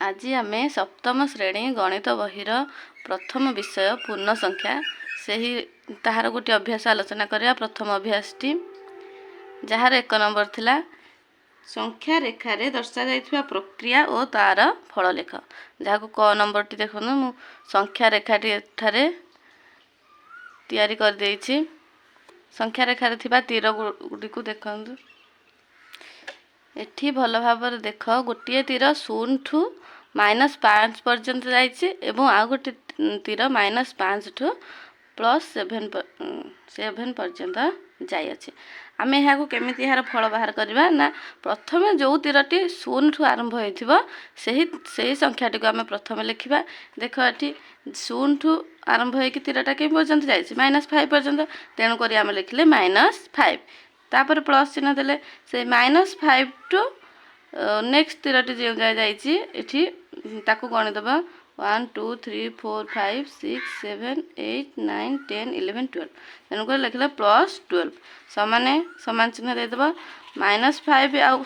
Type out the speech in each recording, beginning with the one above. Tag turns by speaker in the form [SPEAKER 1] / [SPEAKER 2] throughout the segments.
[SPEAKER 1] आज आम सप्तम श्रेणी गणित बहिर प्रथम विषय पूर्ण संख्या से ही ताहार गोटे अभ्यास आलोचना करिया। प्रथम अभ्यासटी जार 1 नंबर थिला संख्या रेखारे दर्शा जाइथिबा प्रक्रिया और तार फल लेख। जहाँ को क नंबर टी देखो मु संख्या रेखाटी एठारे तैयारी कर देइछि। संख्या रेखारे थिबा तीर गुडी को देखंतु। एठी भल भाबर देख गोटे तीर 0 ठू -5 पर्यंत जाइछि एवं आ गोटे तीर -5 ठू +7 पर्यंत जाई अछि। आमे यहाँ को केमिति यार फल बाहर करबा ना प्रथमे जो तीरटी 0 ठू आरंभ होइथिबो सही संख्याटी को आमे प्रथमे लिखिबा। देखो एठी 0 ठू आरंभ होइकि तीरटा के पर्यंत जाइछि -5 पर्यंत, तेणु करी आमे लिखले -5 तापर प्लस चिन्ह देले से -5 टू नेक्स्ट तीरटी जो जाइछि एठी ताकू गणि दबा 1 2 3 4 5 6 7 8 9 10 11 12 तेणु कर लिखले +12 समान चिन्ह दे दबा -5 आउ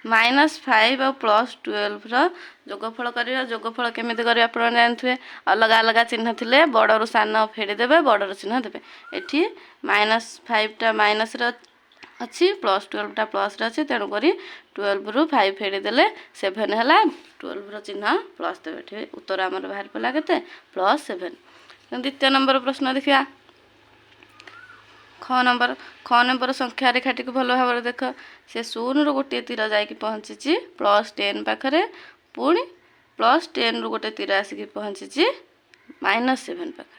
[SPEAKER 1] -5 और +12 रो जोगफल करिया। जोगफल केमिति करिया आपण जानथुए, अलग अलग चिन्ह थिले बडरु सान फेडी देबे, बडरु चिन्ह देबे। एठी -5 टा माइनस रो अछि, +12 टा प्लस रो अछि, तेणु करी 12 रु 5 फेडी देले 7 हला। 12 रो चिन्ह प्लस देबे। एठी उत्तर हमर बाहर पला केते +7। द्वितीय नंबर प्रश्न देखिया। ख नंबर संख्या रेखाटी को भल भाव देख से 0 रु गोटे तीर जाइकी पहुँची +10 पाखरे, पुणी +10 रु गोटे तीर आसिकी पहुँची -7 पाखरे।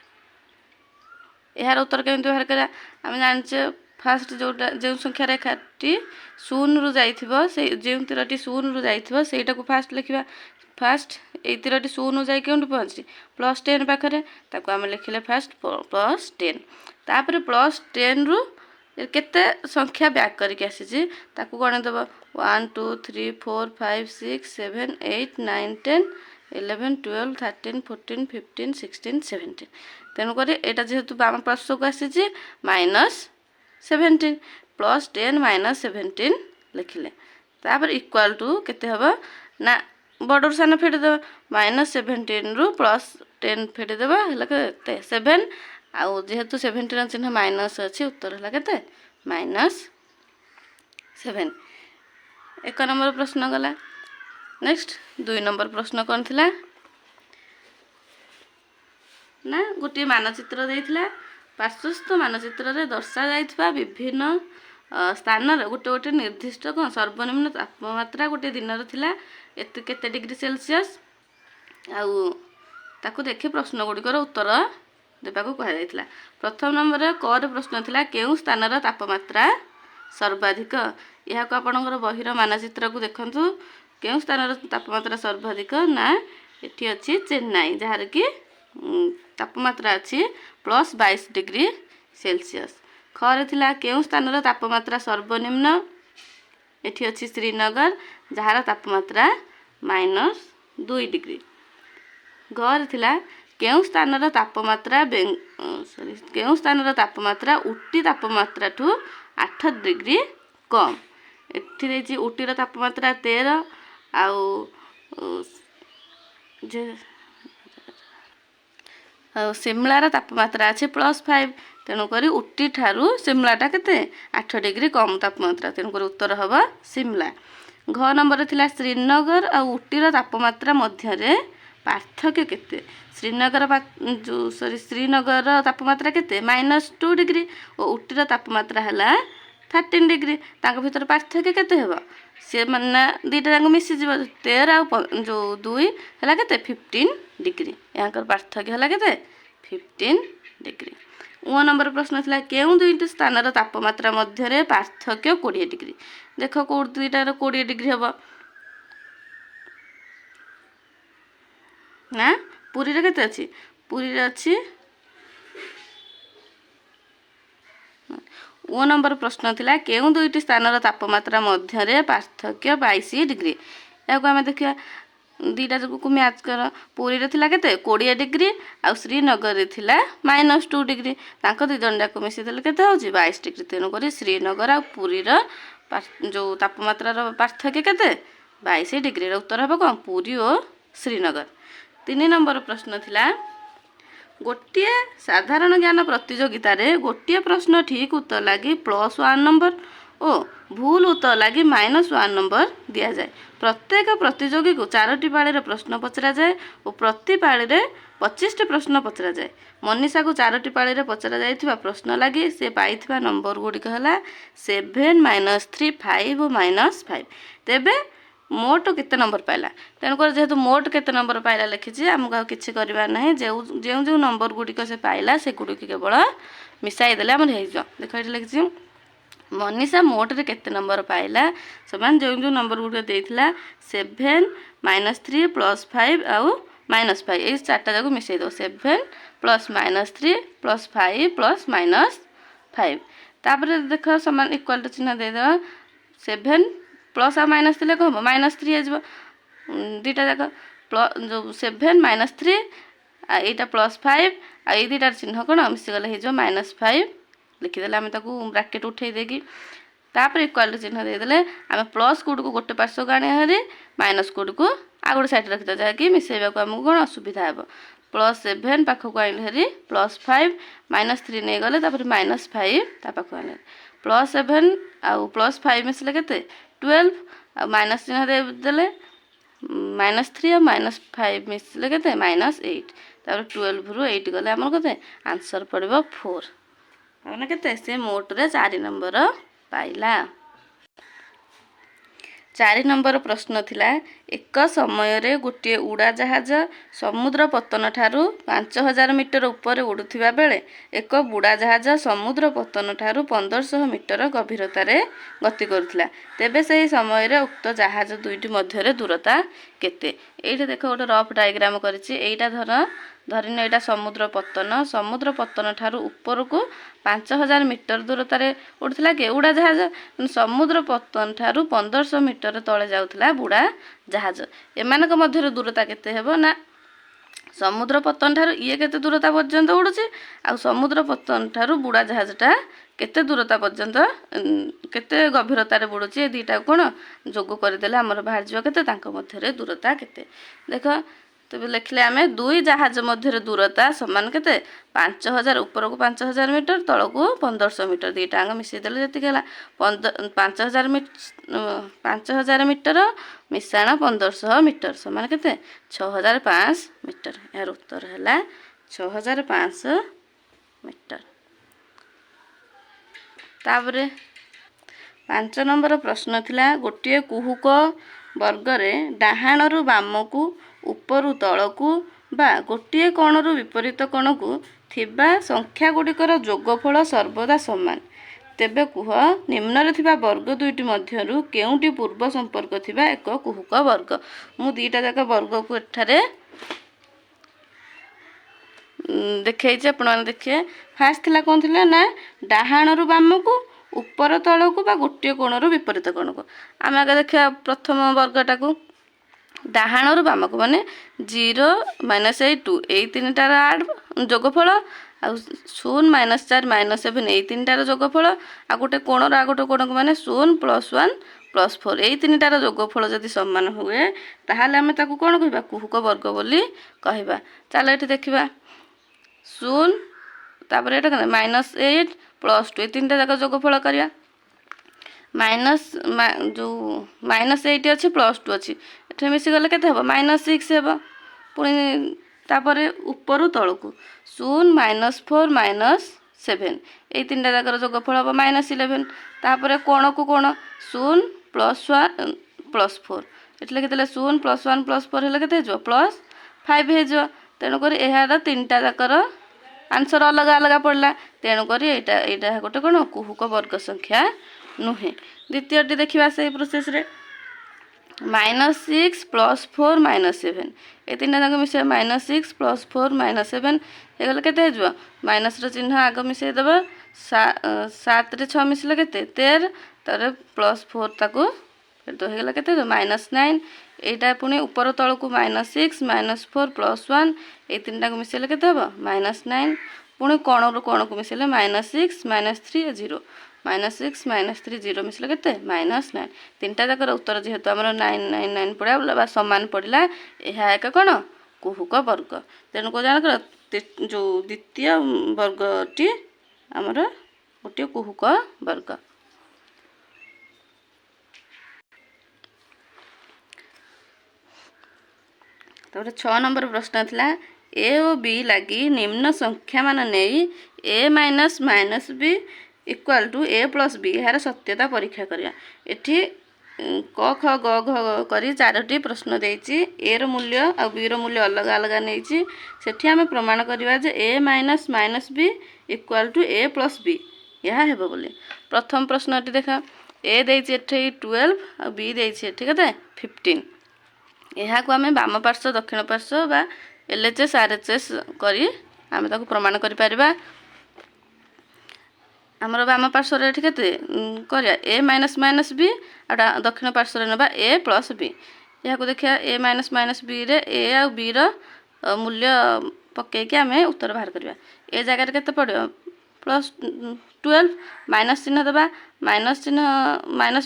[SPEAKER 1] यार उत्तर केमिति बाहर करा आम जानिचे। फास्ट जो संख्या रेखाटी 0 रु जाइथिबो से जो तीरटी 0 रु जाइथिबो सेटा को फास्ट लिखिबा। फास्ट ए तीरटी 0 रु जाई केउंटी पहुँची +10 पाखरे, ताको आम लिखिले फास्ट +10। तापर +10 रु केते संख्या बैक करके आसीछि ताकू गणि दबा 1 2 3 4 5 6 7 8 9 10 11 12 13 14 15 16 17। तेणु करी एटा जेहेतु बाम पार्श्व को आसीछि -17 +10 -17 लिखिले। तापर इक्वल टू केते हबो ना बडर सान फेडी देबा -17 रु +10 फेडी देबा हला केते 7। आउ जेहेतु 17 चिन्ह माइनस अछि, उत्तर हला केते -7। 1 नंबर प्रश्न गला। नेक्स्ट 2 नंबर प्रश्न कोन थिला ना गोटे मानचित्र देइथिला। पार्श्वस्थ मानचित्र रे दर्शा जाइथिबा विभिन्न स्थान रे गोटे गोटे निर्दिष्ट कोन सर्वनिम्न तापमात्रा गोटे दिन रे थिला एते केते डिग्री सेल्सियस, आउ ताकू देखि प्रश्न गुडिकर उत्तर देबाकू कहा जाइथिला। प्रथम नंबर रे क रे प्रश्न थिला केउ स्थान रे तापमात्रा सर्वाधिक। यहाँ को आपणकर बहिर मानचित्र को देखंतु। केउ स्थान रे तापमात्रा सर्वाधिक ना एठी अछि चेन्नई, जहार की तापमात्रा अछि +22 डिग्री सेल्सियस। ख रे थिला केउ स्थान रे तापमात्रा सर्वनिम्न, एठी अछि श्रीनगर, जहार तापमात्रा -2 डिग्री। ग रे थिला केउ स्थान रे तापमात्रा केउ स्थान रे तापमात्रा उटी तापमात्रा ठू 8 डिग्री कम। एठी देछि उटी रो तापमात्रा 13 आउ सिमलार तापमात्रा अछि +5, तेणु करी उटी ठारू सिमलाटा केते 8 डिग्री कम तापमात्रा, तेणु करी उत्तर हबा सिमला। घ नंबर थिला श्रीनगर आ उटीर तापमात्रा मध्य रे पार्थक्य केते। श्रीनगर तापमात्रा केते -2 डिग्री और उटीर तापमात्रा हला 13 डिग्री। तांको भीतर पार्थक्य केते हेबो से माने दीटा रंग मिसी जीव 13 आ जो 2 हला केते 15 डिग्री। याकर पार्थक्य हला केते 15 डिग्री। उ नंबर प्रश्न थिला केउ दुईटी स्थान र तापमात्रा मध्य रे पार्थक्य 20 डिग्री। देखो को दुईटा रो 20 डिग्री हेबो ना पुरी रे केते अछि, पुरी रे अछि। ओ नंबर प्रश्न थिला केउ दुईटी स्थान र तापमात्रा मध्य रे पार्थक्य 22 डिग्री। याको हम देखिया दीटा को मैच कर। पुरी रे थिला केते 20 डिग्री आ श्रीनगर रे थिला -2 डिग्री। तांको दी जन जाको मिसी देले केते होची 22 डिग्री। तेनो करी श्रीनगर आ पुरी रो जो तापमात्रार पार्थक्य केते 22 डिग्री। उत्तर हम कौन पुरी और श्रीनगर। 3 नंबर प्रश्न थिला गोटे साधारण ज्ञान प्रतियोगिता रे गोटे प्रश्न ठीक उत्तर लगी +1 नंबर और भूल उत्तर लगी -1 नंबर दिया जाए। प्रत्येक प्रतियोगी को 4टी पाली प्रश्न पचरा जाए और प्रति पाली 25टी प्रश्न पचरा जाए। मनीषा को 4टी पाली पचरा जाइथिबा प्रश्न लगी से पाइथिबा नंबर गुड़िक है 7 -3 5 और -5। तेबे मोट केते नंबर पाइला तेणुकर जेहेतु मोट केते नंबर पाइला लिखी आमको किसी करवार ना जो जो नंबर गुड़िक से पाइला से गुड़िक केवल मिसाई देले आम देख ये लिखी मनीषा मोट रे केते नंबर पाइला समान जो जो नंबर गुड़िक देइथिला 7 -3 +5 आउ -5 ये 4टा जाक मिसाई दो 7 + -3 +5 + -5 तापर देख समान इक्वल चिन्ह दे दो 7 प्लस आ माइनस थे कौन हम -3 हो दुटा जाक जो 7 -3 यहाँ +5 आई दुटार चिन्ह कौन मिसीगले हो -5 लिखिदे आम ब्राकेट उठे देगी तापर इक्वाल चिन्ह देदेले आम प्लस कोड को गोटे पार्श्व को आने हारी माइनस कोड को आ गोटे साइड रखिद जहाँकि मिसेबा आमको कौन असुविधा हे +7 पाखक आइले हारी +5 -3 नहीं गले -5 पाखक आने +7 आउ +5 मिसले के 12 आ माइनस चिन्ह देदेले -3 और -5 मिसले के -8 तापर 12 रु 8 गले आमर के आंसर पड़ो 4 मैंने के से मोट रे 4 नंबर पाइला। 4 नंबर प्रश्न थिला एक समय रे गोटे उड़ाजहाज समुद्र पतन ठारू 5000 मीटर ऊपर उड़ुथिबा बेले एक बुड़ाजहाज समुद्र पतन ठारू 1500 मीटर गभीरता रे गति करुथिला तेबे सही समय रे उक्त जहाज दुईटी मध्य रे दूरता केते। एइठे देखो गोटे रफ डायग्राम करिछि एइटा धरिन एटा समुद्र पतन ठारू ऊपर को 5000 मीटर दूरता रे उड़ुथिला के उड़ाजहाज समुद्र पतन ठारू 1500 मीटर तले जाउथिला बुड़ा जहाज एमानक मध्य दूरता केते हेबो ना समुद्र पतन ठारू ये केते दूरता पर्यंत उड़ुछि आ समुद्र पतन ठारू बुड़ा जहाजटा केते दूरता पर्यंत केते गभीरता रे बुड़ुछि ए दुईटा कोन जोग करदेले हमर बाहर जिवा केते तांको मध्य दूरता केते देख तबे लिखले आमे दुई जहाज मध्य दूरता समान केते 5000 ऊपर को 5000 मीटर तल को 1500 मीटर दुईटा आंग मिसई देले जति गेला 5000 मीटर मिसाण 1500 मीटर समान केते 6005 मीटर यार उत्तर है 6005 मीटर। तापरे 5 नंबर प्रश्न थिला गोटे कुहुक वर्ग रे डाहाणरू बामकू उपरु तलकू बा गोटे कोणरू विपरीत कोणकू थिबा संख्या गुड़िकर जोगफल सर्वदा समान तेबे कुह निम्न रे थिबा वर्ग दुईटी मध्यरु केउटी पूर्व संपर्क थिबा एक कुहुक वर्ग। मु दुईटा जाक वर्ग को एठारे देखैछि आपण देखिए फास्ट थिला कोन थिला ना डाहाणरू बामकू ऊपर तलकू बा गोटे कोणरू विपरीत कोणकू आम आगे देखिया प्रथम वर्गटा को डाहाणरू बामकू माने 0 -8 2 एई तीनटार आड जोगफल आ 0 -4 -7 एई तीनटार जोगफल आ गोटे कोणर आ गोटे कोणकू माने 0 +1 +4 एई तीनटार जोगफल जदि समान हुए ताहाले आमे ताकू कोन कहबा कुहुक वर्ग बोली कहबा। चलो एठी देखिबा 0 तापर एटा -8 +2 ए तीनटा जाक जोगफल करिया माइनस जो -8 अच्छी +2 अच्छी एठे मिसी गले केते हबो -6 हेबो पुणी तापरे ऊपर तलकू 0 -4 -7 ए तीनटा जाकर जोगफल हबो -11 तापरे कोण को कोण 0 +1 +4 एटले केते 0 +1 +4 हेले केते जो +5 हे जो तेणु करी एहार तीनटा जाकर आंसर अलग अलग पड़ला तेणु करी एटा गोटे कोण कुहुक वर्ग संख्या नुहे। द्वितीयटी देखिबा से प्रोसेस रे -6 +4 -7 ए तीन जाक मिसे -6 +4 -7 हे गले केते हेजो माइनस रो चिन्ह आग मिसे देबा 7 रे 6 मिसले केते 13 तारे +4 ताको तो हे गले केते -9 एटा पुणी ऊपर तळ को -6 -4 +1 ए तीन जाक मिसेले केते हबो -9 पुणी कोण रो कोण को मिसेले -6 -3 0 -6 -3 0 ମିଶିଲେ କେତେ -9। ତିନିଟା ଯାକର ଉତ୍ତର ଯେହେତୁ ଆମର 9 9 9 ପଡ଼ିଲା ବା ସମାନ ପଡ଼ିଲା, ଏହା ଏକ କ'ଣ କୁହୁକ ବର୍ଗ। ତେଣୁ କ'ଣ ଜାଣକର ଯେଉଁ ଦ୍ୱିତୀୟ ବର୍ଗଟି ଆମର ଗୋଟିଏ କୁହୁକ ବର୍ଗ। ତାପରେ 6 ନମ୍ବର ପ୍ରଶ୍ନ ଥିଲା ଏ ଓ ବି ଲାଗି ନିମ୍ନ ସଂଖ୍ୟାମାନ ନେଇ a - -b = a + b ଏହାର ସତ୍ୟତା ପରୀକ୍ଷା କରିବା। ଏଠି କ ଖ ଗ ଘ କରି 4ଟି ପ୍ରଶ୍ନ ଦେଇଛି। a ର ମୂଲ୍ୟ ଆଉ b ର ମୂଲ୍ୟ ଅଲଗା ଅଲଗା ନେଇଛି। ସେଠି ଆମେ ପ୍ରମାଣ କରିବା ଯେ a - -b = a + b ଏହା ହେବ ବୋଲି। ପ୍ରଥମ ପ୍ରଶ୍ନଟି ଦେଖ, a ଦେଇଛି ଏଠି 12 ଆଉ b ଦେଇଛି ଏଠି କେତେ 15। ଏହାକୁ ଆମେ ବାମ ପାର୍ଶ୍ୱ ଦକ୍ଷିଣ ପାର୍ଶ୍ୱ ବା LHS RHS କରି ଆମେ ତାକୁ ପ୍ରମାଣ କରିପାରିବା। ଆମର ବାମ ପାର୍ଶ୍ୱରେ ଏଠି କେତେ କରିବା a - -b ଆଉ ଦକ୍ଷିଣ ପାର୍ଶ୍ୱରେ ନେବା a + b। ଏହାକୁ ଦେଖିବା a - -b ରେ a ଆଉ b ର ମୂଲ୍ୟ ପକେଇକି ଆମେ ଉତ୍ତର ବାହାର କରିବା। ଏ ଜାଗାରେ କେତେ ପଡ଼ିବ +12 ମାଇନସ୍ ଚିହ୍ନ ଦେବା,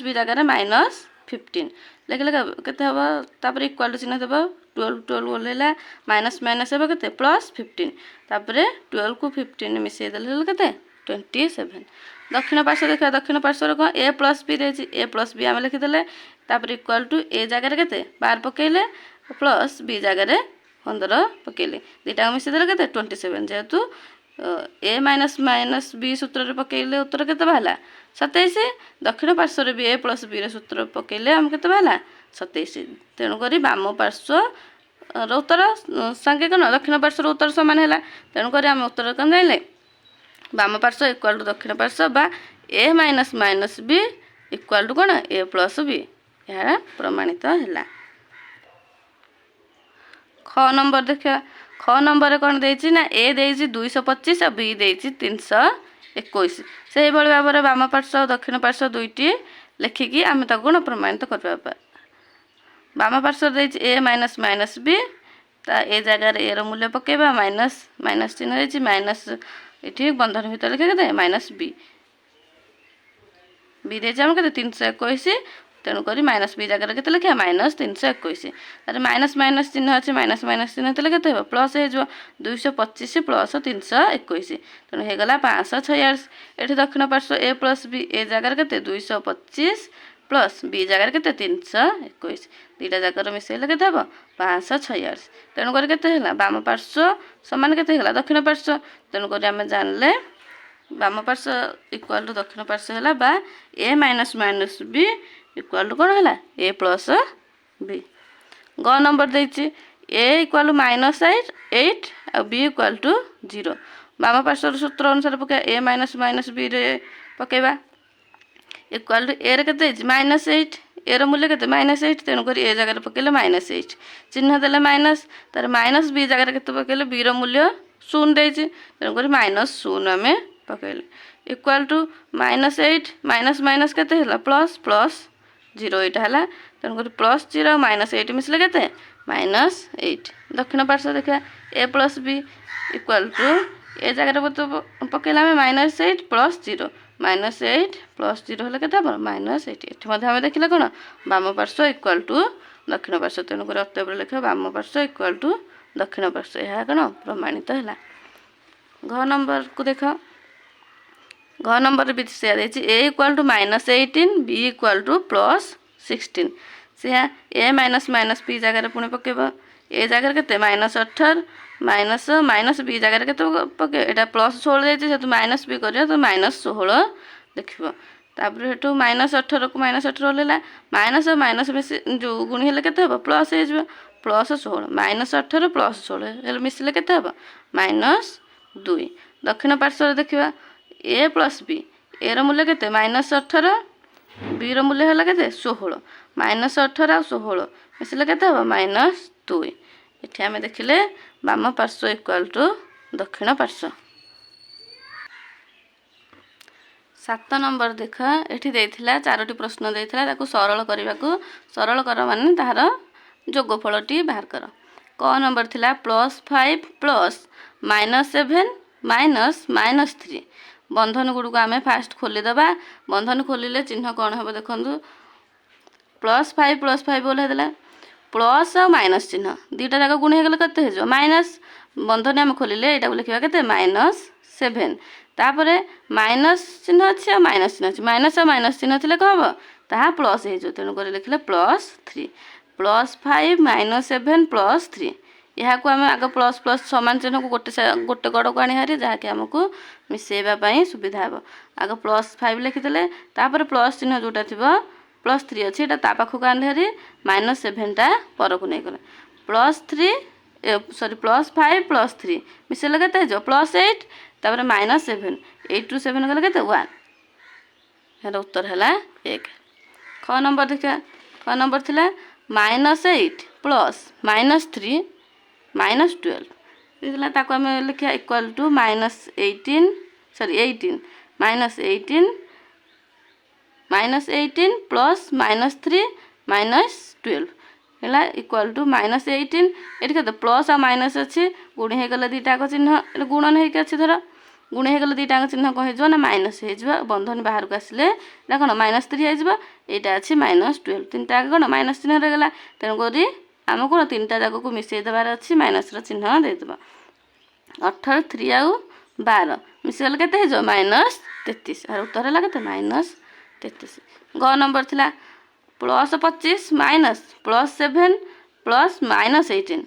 [SPEAKER 1] -b ଜାଗାରେ -15 ଲେଖିଲେ କେତେ ହେବ, ତାପରେ ଇକ୍ୱାଲ୍ ଟୁ ଚିହ୍ନ ଦେବ, 12 12 ଓହ୍ଲେଇଲା ମାଇନସ୍ ମାଇନସ୍ ହେବ କେତେ +15, ତାପରେ 12 କୁ 15 ମିଶାଇ ଦେଲେ କେତେ 27। ଦକ୍ଷିଣ ପାର୍ଶ୍ୱ ଦେଖିବା, ଦକ୍ଷିଣ ପାର୍ଶ୍ୱରେ କ'ଣ a + b ଦେଇଛି, a + b ଆମେ ଲେଖିଦେଲେ, ତାପରେ ଇକ୍ୱାଲ୍ ଟୁ a ଜାଗାରେ କେତେ 12 ପକେଇଲେ ପ୍ଲସ୍ b ଜାଗାରେ 15 ପକେଇଲେ, ଦୁଇଟାକୁ ମିଶାଇଦେଲେ କେତେ 27। ଯେହେତୁ a - -b ସୂତ୍ରରେ ପକେଇଲେ ଉତ୍ତର କେତେ ବାହାରିଲା 27। ଦକ୍ଷିଣ ପାର୍ଶ୍ୱରେ ବି a + b ର ସୂତ୍ର ପକେଇଲେ ଆମକୁ କେତେ ବାହାରିଲା 27। ତେଣୁକରି ବାମ ପାର୍ଶ୍ୱର ଉତ୍ତର ସାଙ୍ଗେ କ'ଣ ଦକ୍ଷିଣ ପାର୍ଶ୍ୱର ଉତ୍ତର ସମାନ ହେଲା। ତେଣୁକରି ଆମେ ଉତ୍ତର କ'ଣ ଜାଣିଲେ, ବାମ ପାର୍ଶ୍ୱ ଇକ୍ୱାଲ୍ ଟୁ ଦକ୍ଷିଣ ପାର୍ଶ୍ୱ ବା a - -b ଇକ୍ୱାଲ୍ ଟୁ କ'ଣ a + b ଏହା ପ୍ରମାଣିତ ହେଲା। ଖ ନମ୍ବର ଦେଖିବା, ଖ ନମ୍ବରରେ କ'ଣ ଦେଇଛି ନା a ଦେଇଛି 225 ଆଉ b ଦେଇଛି 321। ସେହିଭଳି ଭାବରେ ବାମ ପାର୍ଶ୍ୱ ଆଉ ଦକ୍ଷିଣ ପାର୍ଶ୍ୱ ଦୁଇଟି ଲେଖିକି ଆମେ ତାକୁ କ'ଣ ପ୍ରମାଣିତ କରିବା। ବାମ ପାର୍ଶ୍ୱରେ ଦେଇଛି a - -b, ତା ଏ ଜାଗାରେ a ର ମୂଲ୍ୟ ପକେଇବା, ମାଇନସ୍ ଚିହ୍ନ ଦେଇଛି, ମାଇନସ୍ ଏଠି ବନ୍ଧନ ଭିତରେ ଲେଖିବା କେତେ -b, b ଦେଇଛି ଆମର କେତେ 321। ତେଣୁକରି -b ଜାଗାରେ କେତେ ଲେଖିବା -321। ତାପରେ ମାଇନସ୍ ଚିହ୍ନ ଅଛି, ମାଇନସ୍ ଚିହ୍ନ ଥିଲେ କେତେ ହେବ ପ୍ଲସ୍ ହେଇଯିବ, 225 + 321, ତେଣୁ ହେଇଗଲା 546। ଏଠି ଦକ୍ଷିଣ ପାର୍ଶ୍ୱ a + b, ଏ ଜାଗାରେ କେତେ 225 ପ୍ଲସ୍ b ଜାଗାରେ କେତେ 321, ଦୁଇଟା ଜାଗାରେ ମିଶାଇଲେ କେତେ ହେବ 546। ତେଣୁକରି କେତେ ହେଲା ବାମ ପାର୍ଶ୍ୱ ସମାନ କେତେ ହେଇଗଲା ଦକ୍ଷିଣ ପାର୍ଶ୍ୱ। ତେଣୁକରି ଆମେ ଜାଣିଲେ ବାମ ପାର୍ଶ୍ୱ ଇକ୍ୱାଲ୍ ଟୁ ଦକ୍ଷିଣ ପାର୍ଶ୍ୱ ହେଲା ବା a - -b ଇକ୍ୱାଲ୍ ଟୁ କ'ଣ ହେଲା a + b। ଗ ନମ୍ବର ଦେଇଛି a ଇକ୍ୱାଲ୍ ଟୁ -8 ଆଉ b ଇକ୍ୱାଲ୍ ଟୁ 0। ବାମ ପାର୍ଶ୍ୱର ସୂତ୍ର ଅନୁସାରେ ପକେଇବା, a - -b ରେ ପକେଇବା, ଇକ୍ୱାଲ୍ ଟୁ a ରେ କେତେ ହେଇଛି -8, a ର ମୂଲ୍ୟ କେତେ -8, ତେଣୁକରି a ଜାଗାରେ ପକେଇଲେ -8 ଚିହ୍ନ ଦେଲେ ମାଇନସ୍, ତାର -b ଜାଗାରେ କେତେ ପକେଇଲେ b ର ମୂଲ୍ୟ 0 ଦେଇଛି, ତେଣୁକରି -0 ଆମେ ପକେଇଲେ, ଇକ୍ୱାଲ୍ ଟୁ -8 ମାଇନସ୍ କେତେ ହେଲା +0 ଏଇଟା ହେଲା। ତେଣୁକରି +0 ଆଉ -8 ମିଶିଲେ କେତେ -8। ଦକ୍ଷିଣ ପାର୍ଶ୍ୱ ଦେଖିବା a + b ଇକ୍ୱାଲ୍ ଟୁ ଏ ଜାଗାରେ ପକେଇଲେ ଆମେ -8 + 0, -8 + 0 ହେଲେ କେତେ ହେବ -8। ଏଠି ମଧ୍ୟ ଆମେ ଦେଖିଲେ କ'ଣ ବାମ ପାର୍ଶ୍ୱ ଇକ୍ୱାଲ୍ ଟୁ ଦକ୍ଷିଣ ପାର୍ଶ୍ୱ, ତେଣୁକରି ଅତଏବ ଲେଖିବା ବାମ ପାର୍ଶ୍ୱ ଇକ୍ୱାଲ୍ ଟୁ ଦକ୍ଷିଣ ପାର୍ଶ୍ୱ, ଏହା କ'ଣ ପ୍ରମାଣିତ ହେଲା। ଘ ନମ୍ବରକୁ ଦେଖ, ଘ ନମ୍ବରରେ ବି ସେୟା ଦେଇଛି a equal to -18, b equal to +16। ସେୟା a - -b ଜାଗାରେ ପୁଣି ପକେଇବ, ଏ ଜାଗାରେ କେତେ -18 ମାଇନସ୍ b ଜାଗାରେ କେତେ ପକେଇବ, ଏଇଟା +16 ଦେଇଛି, ଯେହେତୁ -b କରିବା ତ -16 ଲେଖିବ। ତାପରେ ସେଠୁ -18 କୁ -18 ଓହ୍ଲେଇଲା, ମାଇନସ୍ ଆଉ ମାଇନସ୍ ମିଶି ଯେଉଁ ଗୁଣି ହେଲେ କେତେ ହେବ ପ୍ଲସ୍ ହେଇଯିବ, +16 -18 +16 ହେଲେ ମିଶିଲେ କେତେ ହେବ -2। ଦକ୍ଷିଣ ପାର୍ଶ୍ୱରେ ଦେଖିବା a + b, a ର ମୂଲ୍ୟ କେତେ -18, b ର ମୂଲ୍ୟ ହେଲା କେତେ 16, -18 ଆଉ 16 ମିଶିଲେ କେତେ ହେବ -2। ଏଠି ଆମେ ଦେଖିଲେ ବାମ ପାର୍ଶ୍ୱ ଇକ୍ୱାଲ୍ ଟୁ ଦକ୍ଷିଣ ପାର୍ଶ୍ୱ। 7 ନମ୍ବର ଦେଖ, ଏଠି ଦେଇଥିଲା 4ଟି ପ୍ରଶ୍ନ ଦେଇଥିଲା, ତାକୁ ସରଳ କରିବାକୁ, ସରଳ କର ମାନେ ତାହାର ଯୋଗଫଳଟି ବାହାର କର। କ ନମ୍ବର ଥିଲା +5 + -7 - -3 बंधन गुड़क आम फास्ट खोलीदे बंधन खोलिले चिन्ह कौन हम देखूँ +5 बोले प्लस आ माइनस चिन्ह दुईटा जाक गुण होगले के माइनस बंधन आम खोलिले यहाँ लिखा के -7 तापर माइनस चिन्ह अच्छे आ माइनस चिन्ह अच्छे माइनस आ माइनस चिन्ह थी कौन हम ताहा प्लस हो तेणुक लिखले +3 +5 -7 +3 यहाँ को आम आग प्लस प्लस सामान चिन्ह को गोटे गड़ को आनी जहाँकि आमको मिसेवाई सुविधा हे आग +5 लिखिदे तापर प्लस चिन्ह जोटा थी +3 अच्छी यहाँ पाखक आनी -7 पर को नहीं गले +3 सॉरी +5 +3 मिसेले के +8 तापर -7 8 ରୁ 7 गले के 1 यार उत्तर है 1 ख नंबर देखा ख नंबर थी -8 प्लस -3 -12 ताको आम लिखा इक्वल टू -18 सॉरी 18 -18 प्लस -3 -12 है इक्वल टू -18 ये कहते प्लस आ माइनस अच्छी गुणी होगले दुईटाक चिन्ह गुणन होकर अच्छी धर गुणी होगले दुईटाक चिन्ह कौन हो ना माइनस हो बंधन बाहर को आसिले कौन -3 हो यहाँ अच्छी -12 तीन टाक कौन माइनस चिन्ह रहीगला तेणुक आम कौन तीन टा जाक को मिसई देवार अच्छी माइनस चिन्ह देदेबा 18 3 आउ 12 मिसेगले के -33 यार उत्तर है के -33 ग नंबर थिला +25 माइनस +7 प्लस -18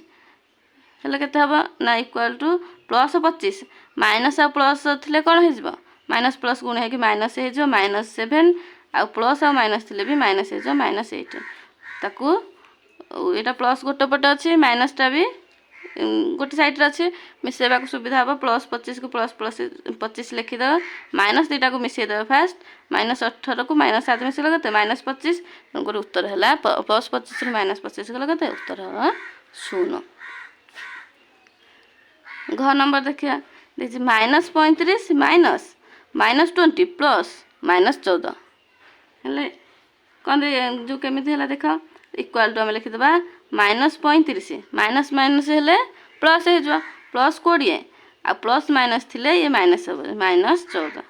[SPEAKER 1] हेल्ले केते हम ना इक्वल टू +25 माइनस आ प्लस थिले कौन हो माइनस प्लस गुण है कि माइनस हो -7 आ प्लस आ माइनस थिले भी माइनस हो -18 ताकू यहाँ प्लस गोटे पटे अच्छे माइनसटा भी गोटे सैड्रे अच्छे मिसेवा सुविधा हम +25 को +25 लिखिद माइनस दुईटा को मिसईदे फास्ट -18 को -7 मिसेले के -25 तेणुक उत्तर है +25 ରୁ -25 गले के उत्तर है 0 घ नंबर देखिए देखिए -35 -20 प्लस -14 हेल्ले कौन जो केमी है देख इक्वाल टू आम लिखिदेबा -35 माइनस माइनस हेले प्लस हो +20 आ प्लस माइनस थिले ये माइनस हम -14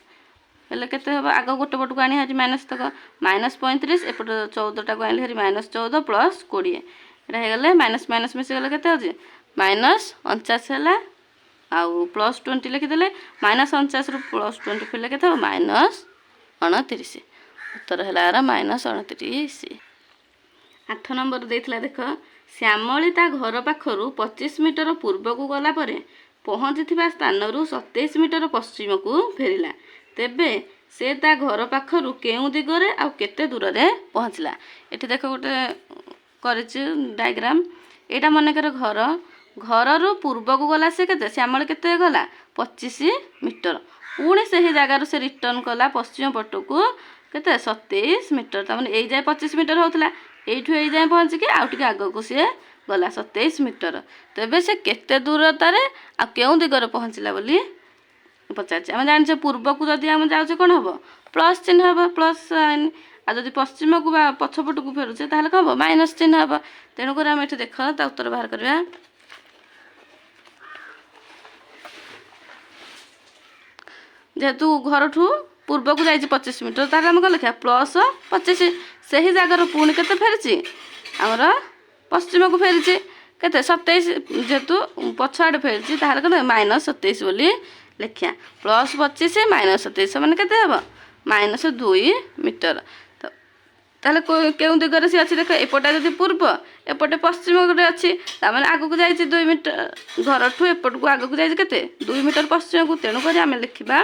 [SPEAKER 1] हेल्ले केते हम आग गोटे पट को आनी हारी माइनस तक -35 एपट 14 को आनी हारी -14 + 20 यहाँ होगले माइनस माइनस मिसीगले के -49 है आउ +20 लिखिदे -49 ରୁ +20 फिले के -29 उत्तर है यार -29 8 नंबर देथिला देख श्यामली ता घर पाखरु 25 मीटर पूर्व को गला परे पहुँची स्थान 27 मीटर पश्चिम को फेरिला तेबे से ता घर पाखरु केउ दिगरे आ केते दूर रे पहुँचला एठी देख गोटे करिछि डायग्राम एटा मनकर घर घर पूर्व को गला से केते श्यामली केते गला 25 मीटर पुणी से ही जगार से रिटर्न कला पश्चिम पट को केते 27 मीटर तमाने एई जाय 25 मीटर होतला एठू एई जाए पहुँचिकी आउ टिके आगको सी गला 27 मीटर तेबे से केते दूरतार आ केउ दिगरे पहुँचला बोली पचार आम जाने पूर्व को जदि आम जाऊे कौन हम प्लस चिन्ह हम प्लस साइन आ जदि पश्चिम को पछपट को फेरुचे ताहले कौन हम माइनस चिन्ह हम तेणुक आम ये देख ता उत्तर बाहर करवा जेहेतु घर ठू पूर्व को जाइए 25 मीटर तार आम कौन लिखा +25 से ही जगार पुणी के फेरी आमर पश्चिम को फेरी के 27 जेहेतु पछआड़े फेरी ताहले कौन -27 बोली लिखिया +25 -27 मैंने के हम -2 मीटर ताहले केउ दिगरे सी अच्छी देख एपटा जदि पूर्व एपटे पश्चिम गोटे अच्छी तार आगक जाइए 2 मीटर घर ठू एपट को आगक जाइए के 2 मीटर पश्चिम को तेणुक आम लिखा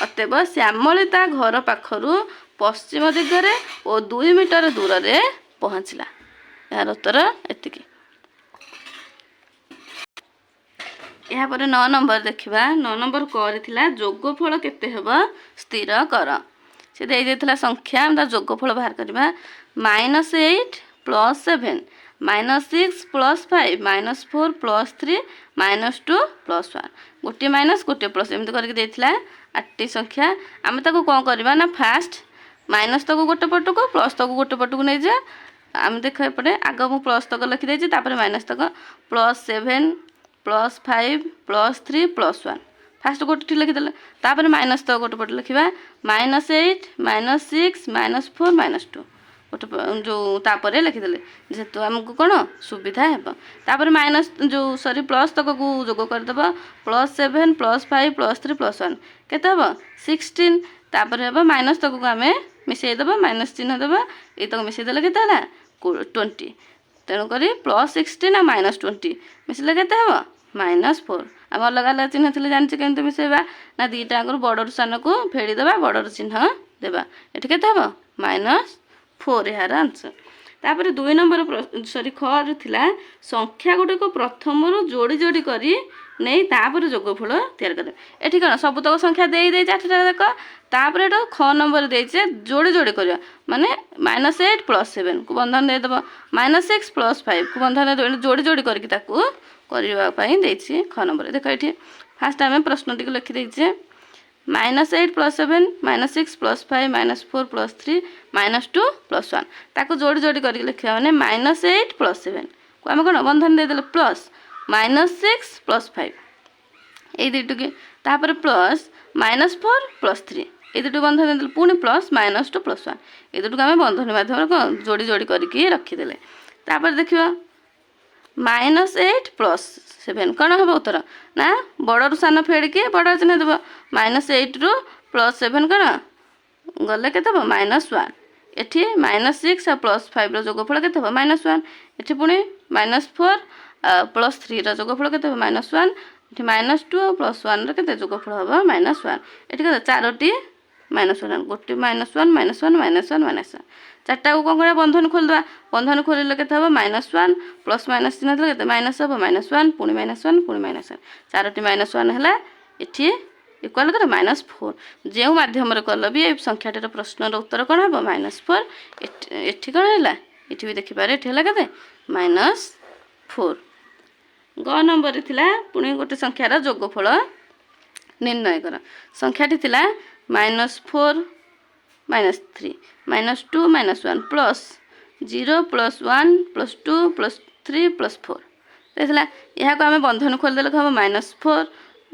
[SPEAKER 1] अतएव श्यामली ता घर पाखरु पश्चिम दिगरे और 2 मीटर दूर रे पहुँचला यार उत्तर एतिकी यहाँ पर 9 नंबर देखा 9 नंबर कर जोगफल केते हेब स्थिर कर से देला संख्या हम जोगफल बाहर करवा -8 + 7 -6 + 5 -4 + 3 -2 + 1 गोटे माइनस गोटे प्लस एमती करके देथिला 8टी संख्या आम ताको कौन करवा ना फास्ट माइनस तक गोटे पट को प्लस तक गोटे पट को नहीं जा आम देख एपटे आग मु प्लस तक लिखिदे माइनस तक +7 +5 +3 +1 फास्ट गोटे लिखिदेले तापर माइनस तो गोटे पटे लिखा -8 -6 -4 -2 गोटे जो तापर लिखिदेले जेहेतु आमको कौन सुविधा हे तापर माइनस जो सॉरी प्लस तक को जोग करदेव +7 +5 +3 +1 केते हम 16 तापर हे माइनस तक को आम मिसईदेव माइनस चिन्ह देव ये तक मिसईदेले के 20 तेणुक +16 आ -20 मिसले के -4 आम अलग अलग चिन्ह थे जानचे केमती मिसेबा ना दीटा आगर बड़र सान को फेड़ीदेवा बड़र चिन्ह देवा ये के -4 यार आंसर तापर 2 नंबर सॉरी खर थिला संख्या गुटे को प्रथम रो जोड़ी जोड़ी करी नहीं तापर जोगफल तैयार करे एठी कौन सबतक संख्या दे दे 8टा देख तापर एटा ख नंबर देचे जोड़ी जोड़ी करिया माने -8 +7 को बंधन दे देबो -6 +5 को बंधन दे जोड़ी जोड़ी करके ताकू करबा पई देछि ख नंबर देख एठी फास्ट आमे प्रश्न टिक लिखि देछि -8 +7 -6 +5 -4 +3 -2 +1 ताको जोड़ी जोड़ी करके लिखिया माने -8 +7 को आमे कोन बंधन दे देले प्लस -6 +5 এই দুটোকে তারপরে প্লস -4 +3 এই দুটো বন্ধন দেলে পুনি প্লস -2 +1 এই দুটোকে আমি বন্ধনী মাধ্যমে কোন যোড়ি যোড়ি করিকি রাখিদেলে তারপরে দেখিবা -8 +7 কোন হবে উত্তর না বড় রু সান ফেড়িকি বড় চিহ্ন দেব -8 রু +7 কোন গলে কেতে হবে -1 এটি -6 আর +5 র যোগফল কেতে হবে -1 এটি পুনি -4 +3 ର ଯୋଗଫଳ କେତେ ହେବ -1 ଏଠି -2 +1 ର କେତେ ଯୋଗଫଳ ହେବ -1 ଏଠି କେତେ ଚାରୋଟି -1 ଗୋଟେ -1 -1 -1 -1 ଚାରିଟା को कौन बंधन खोलदेवा बंधन खोलिले केते ହେବ -1 प्लस माइनस चिन्ह देले केते माइनस ହେବ -1 पुणी -1 पुणी -1 चारोटी -1 ହେଲା एठी इक्वल करे -4 जेउ माध्यम रे कल भी ए संख्याटीर प्रश्नर उत्तर कोन ହେବ -4 एठी कोन हैला एठी भी देखि पारे एठी हैला केते -4 ग नंबर थिला पुणी गोटे संख्यार जोगफल निर्णय कर संख्याटी थिला -4 -3 -2 -1 प्लस 0 +1 +2 +3 +4 देखला यहाँ को आम बंधन खोलदेले हम -4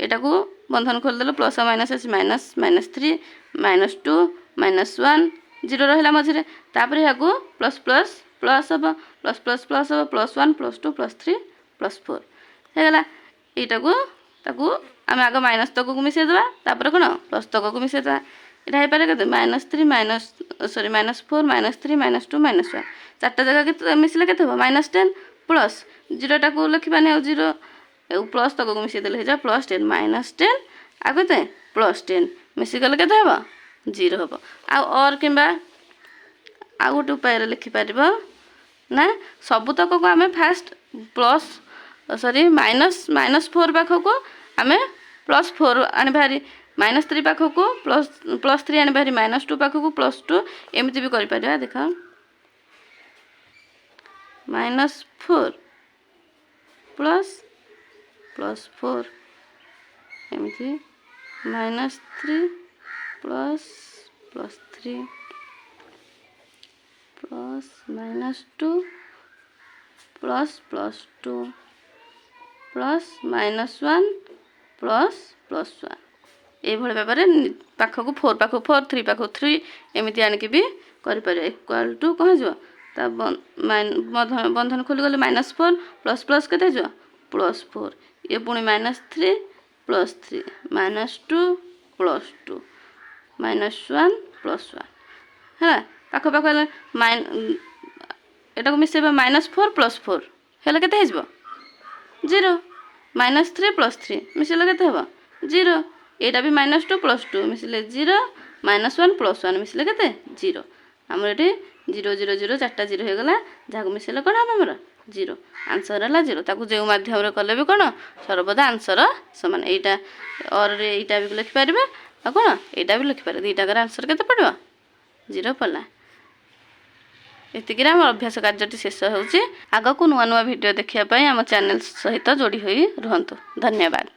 [SPEAKER 1] एटा को बंधन खोलदेले प्लस माइनस अछि -3 -2 -1 0 रहिला मझिरे तापर यहाँ को प्लस प्लस प्लस हम प्लस प्लस प्लस हम +1 +2 +3 +4 हेगला एटा को ताकू आम आग माइनस तक को मिसई देबा तापर कोन प्लस तक को मिसई देबा एटा हे पारे केते -3 सॉरी -4 -3 -2 -1 चारटा जगह के मिसले केते हो -10 प्लस 0 टा को लिखबानी आ 0 प्लस तक को मिसई देले हे जा +10 -10 आगते +10 मिसई गले केते हो 0 हो आ और किबा आ गोटे उपाय रे लिखि पारिबो ना सब तक को आमे फास्ट प्लस सॉरी -4 पाख को आम +4 आने भारी -3 पाख को +3 आने भारी -2 पाख को +2 एमती भी कर पारिबा देख -4 +4 एमती -3 +3 +-2 ++2 +-1 ++1 ये भाव पाख को 4 पाख 4 3 पाख 3 एमती आणिकी भी कर इक्वल टू कौन हो बंधन खोली गले -4 प्लस प्लस के +4 ये पुणी -3 +3 -2 +2 -1 +1 है पाख पाख एटा को मिसेबा -4 +4 हेले केते हेजबो 0 -3 +3 मिसले केते हेबो 0 एटा भी -2 +2 मिसले 0 -1 +1 मिसले केते 0 हमर एटी 0 0 0 चारटा 0 हे गला जाको मिसले कोन हमर 0 आंसर हला 0 ताको जेउ माध्यम रे कले भी कोन सर्वदा आंसर समान एटा और रे एटा भी लिखि पारिबा आ कोन एटा भी लिखि पारे दीटा कर आंसर केते पड़िबो 0 पला एतिकिरा हमर अभ्यास कार्यटी शेष होउची आगो को नुवा नुवा वीडियो देखिया पई हम चैनल सहित जोड़ी होई रहंतु धन्यवाद।